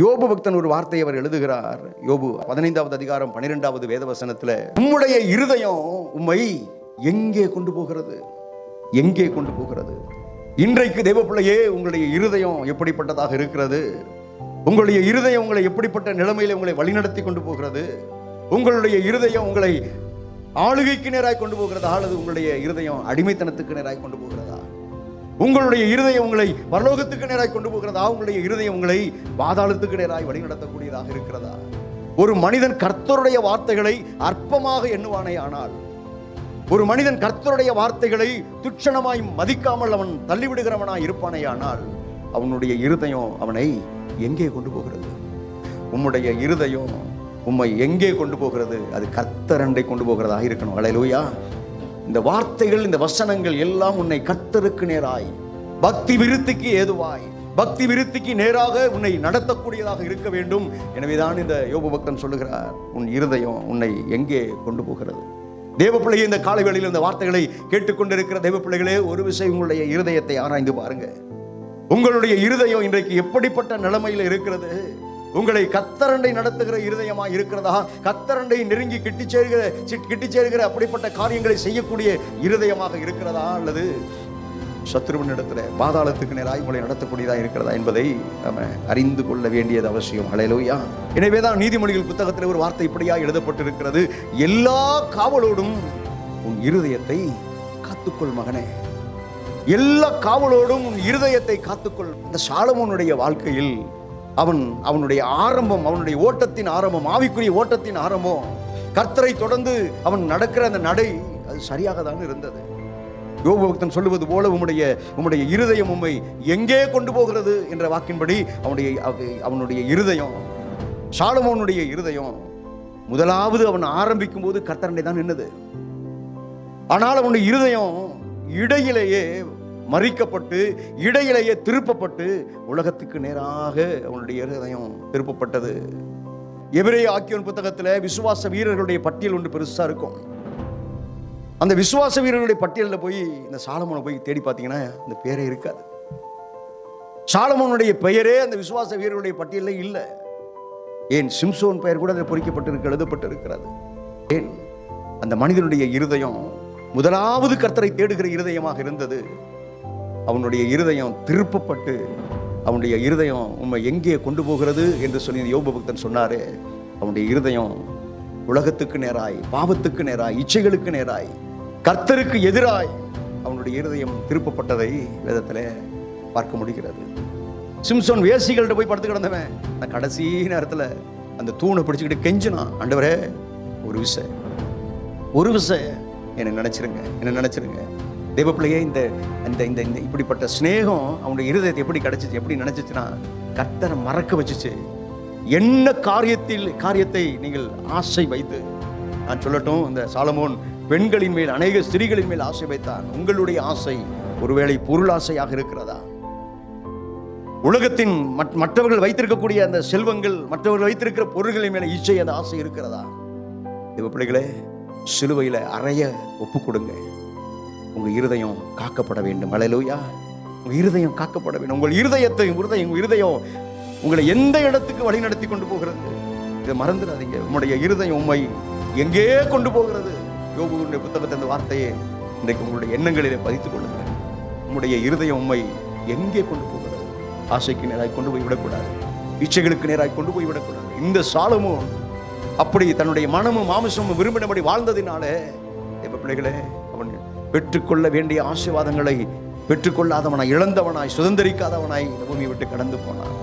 யோபு பக்தன் ஒரு வார்த்தையை அவர் எழுதுகிறார். யோபு 15வது அதிகாரம் 12வது வேத வசனத்துல, உம்முடைய இருதயம் உம்மை எங்கே கொண்டு போகிறது, எங்கே கொண்டு போகிறது? இன்றைக்கு தேவ பிள்ளையே, உங்களுடைய இருதயம் எப்படிப்பட்டதாக இருக்கிறது? உங்களுடைய இருதயம் உங்களை எப்படிப்பட்ட நிலைமையில உங்களை வழிநடத்தி கொண்டு போகிறது? உங்களுடைய இருதயம் உங்களை ஆளுகைக்கு நேராய் கொண்டு போகிறதா, அல்லது உங்களுடைய இருதயம் அடிமைத்தனத்துக்கு நேராய் கொண்டு போகிறதா? உங்களுடைய இருதயம் உங்களை பரலோகத்துக்கு நேராய் கொண்டு போகிறதா, உங்களுடைய இருதயம் உங்களை பாதாளத்துக்கு நேராய் வழிநடத்தக்கூடியதாக இருக்கிறதா? ஒரு மனிதன் கர்த்தருடைய வார்த்தைகளை அற்பமாக எண்ணுவானே ஆனால், ஒரு மனிதன் கர்த்தருடைய வார்த்தைகளை துட்சணமாய் மதிக்காமல் அவன் தள்ளிவிடுகிறவனாய் இருப்பானே ஆனால், அவனுடைய இருதயம் அவனை எங்கே கொண்டு போகிறது? உம்முடைய இருதயம் உம்மை எங்கே கொண்டு போகிறது? அது கர்த்தரண்டை கொண்டு போகிறதா இருக்கணும். அல்லேலூயா. இந்த வார்த்தைகள், இந்த வசனங்கள் எல்லாம் உன்னை கர்த்தருக்கு நேராய், பக்தி விருத்திக்கு ஏதுவாய், பக்தி விருத்திக்கு நேராக உன்னை நடத்தக்கூடியதாக இருக்க வேண்டும். எனவேதான் இந்த யோபு பக்தன் சொல்லுகிறார், உன் இருதயம் உன்னை எங்கே கொண்டு போகிறது? தேவ பிள்ளையை, இந்த காலை வேளையில் இந்த வார்த்தைகளை கேட்டுக்கொண்டிருக்கிற தேவ பிள்ளைகளே, ஒரு விஷயம், உங்களுடைய இருதயத்தை ஆராய்ந்து பாருங்க. உங்களுடைய இருதயம் இன்றைக்கு எப்படிப்பட்ட நிலைமையில் இருக்கிறது? உங்களை கர்த்தரண்டை நடத்துகிற இருதயமாக இருக்கிறதா? கர்த்தரண்டை நெருங்கி கிட்டி சேருகிற அப்படிப்பட்ட காரியங்களை செய்யக்கூடிய இருதயமாக இருக்கிறதா, அல்லது சத்ருவின் இடத்துல பாதாளத்துக்கு நேராய் உங்களை நடத்தக்கூடியதாக இருக்கிறதா என்பதை நம்ம அறிந்து கொள்ள வேண்டியது அவசியம். அல்லேலூயா. எனவேதான் நீதிமொழிகள் புத்தகத்தில் ஒரு வார்த்தை இப்படியா எழுதப்பட்டிருக்கிறது, எல்லா காவலோடும் உன் இருதயத்தை காத்துக்கொள் மகனே. எல்லா காவலோடும் உன் இருதயத்தை காத்துக்கொள். இந்த சாலமோனுடைய வாழ்க்கையில் அவனுடைய ஆரம்பம், அவனுடைய ஓட்டத்தின் ஆரம்பம், ஆவிக்குரிய ஓட்டத்தின் ஆரம்பம், கர்த்தரை தொடர்ந்து அவன் நடக்கிற அந்த நடை, அது சரியாக தான் இருந்தது. யோபு பக்தன் சொல்லுவது போல, உம்முடைய இருதயம் உம்மை எங்கே கொண்டு போகிறது என்ற வாக்கின்படி அவனுடைய இருதயம், சாலமோனுடைய இருதயம் முதலாவது அவன் ஆரம்பிக்கும் போது கர்த்தரண்டை தான் நின்னது. ஆனால் அவனுடைய இருதயம் இடையிலேயே மறிக்கப்பட்டு, இடையிலேயே திருப்பப்பட்டு, உலகத்துக்கு நேராக அவனுடைய இருதயம் திருப்பப்பட்டது. எபிரேய ஆக்கியோன் புத்தகத்தில் விசுவாச வீரர்களுடைய பட்டியல் ஒன்று பெருசா இருக்கும். அந்த விசுவாச வீரர்களுடைய பட்டியலில் போய் இந்த சாலமோனை போய் தேடி பார்த்தீங்கன்னா அந்த பேரே இருக்காது. சாலமோனுடைய பெயரே அந்த விசுவாச வீரர்களுடைய பட்டியலில் இல்லை. ஏன் சிம்சோன் பெயர் கூட அதில் பொறிக்கப்பட்டிருக்கு, எழுதப்பட்டிருக்கிறது. ஏன்? அந்த மனிதனுடைய இருதயம் முதலாவது கர்த்தரை தேடுகிற இருதயமாக இருந்தது. அவனுடைய இருதயம் திருப்பப்பட்டு, அவனுடைய இருதயம் உண்மை எங்கே கொண்டு போகிறது என்று சொல்லி யோபு பக்தன் சொன்னாரே, அவனுடைய இருதயம் உலகத்துக்கு நேராய், பாவத்துக்கு நேராய், இச்சைகளுக்கு நேராய், கர்த்தருக்கு எதிராய் அவனுடைய இருதயம் திருப்பப்பட்டதை வேதத்தில் பார்க்க முடிகிறது. சிம்சோன் வேசிகள்கிட்ட போய் படுத்து கிடந்தவன் அந்த கடைசி நேரத்தில் அந்த தூணை பிடிச்சுக்கிட்டு கெஞ்சினான், ஆண்டவரே ஒரு விசை என்னை நினைச்சிருங்க. தேவ பிள்ளையே, இந்த இப்படிப்பட்ட ஸ்நேகம் அவனுடைய இருதயத்தை எப்படி கிடைச்சிச்சு, எப்படி நினைச்சிச்சுன்னா, கர்த்தரை மறக்க வச்சுச்சு. என்ன காரியத்தை நீங்கள் ஆசை வைத்து, நான் சொல்லட்டும், இந்த சாலமோன் பெண்களின் மேல், அநேக ஸ்திரீகளின் மேல் ஆசை வைத்தான். உங்களுடைய ஆசை ஒருவேளை பொருளாசையாக இருக்கிறதா? உலகத்தின் மற்றவர்கள் வைத்திருக்கக்கூடிய அந்த செல்வங்கள், மற்றவர்கள் வைத்திருக்கிற பொருள்களின் மேல இச்சை, அந்த ஆசை இருக்கிறதா? தேவ பிள்ளைகளே, சிலுவையில் அறைய ஒப்பு கொடுங்க. உங்க இருதயம் காக்கப்பட வேண்டும். அல்லேலூயா. உங்க இருதயம் காக்கப்பட வேண்டும். உங்கள் இருதயம் உங்களை எந்த இடத்துக்கு வழி நடத்தி கொண்டு போகிறது, இதை மறந்துடாதீங்க. உங்களுடைய இருதயம் உம்மை எங்கே கொண்டு போகிறது? யோபுவினுடைய புத்தகத்தை அந்த வார்த்தையை இன்றைக்கு உங்களுடைய எண்ணங்களிலே பதித்துக் கொள்ளுங்கள். உங்களுடைய இருதயம் உம்மை எங்கே கொண்டு போகிறது? ஆசைக்கு நேராய் கொண்டு போய் விடக்கூடாது, இச்சைகளுக்கு நேராய் கொண்டு போய் விடக்கூடாது. இந்த சாலமோன் அப்படி தன்னுடைய மனமும் மாமிசமும் விரும்பினபடி வாழ்ந்ததினாலே பிள்ளைகளே, அவன் பெற்றுக்கொள்ள வேண்டிய ஆசீர்வாதங்களை பெற்றுக்கொள்ளாதவனாய், இழந்தவனாய், சுதந்திரிக்காதவனாய் இந்த பூமியை விட்டு கடந்து போனான்.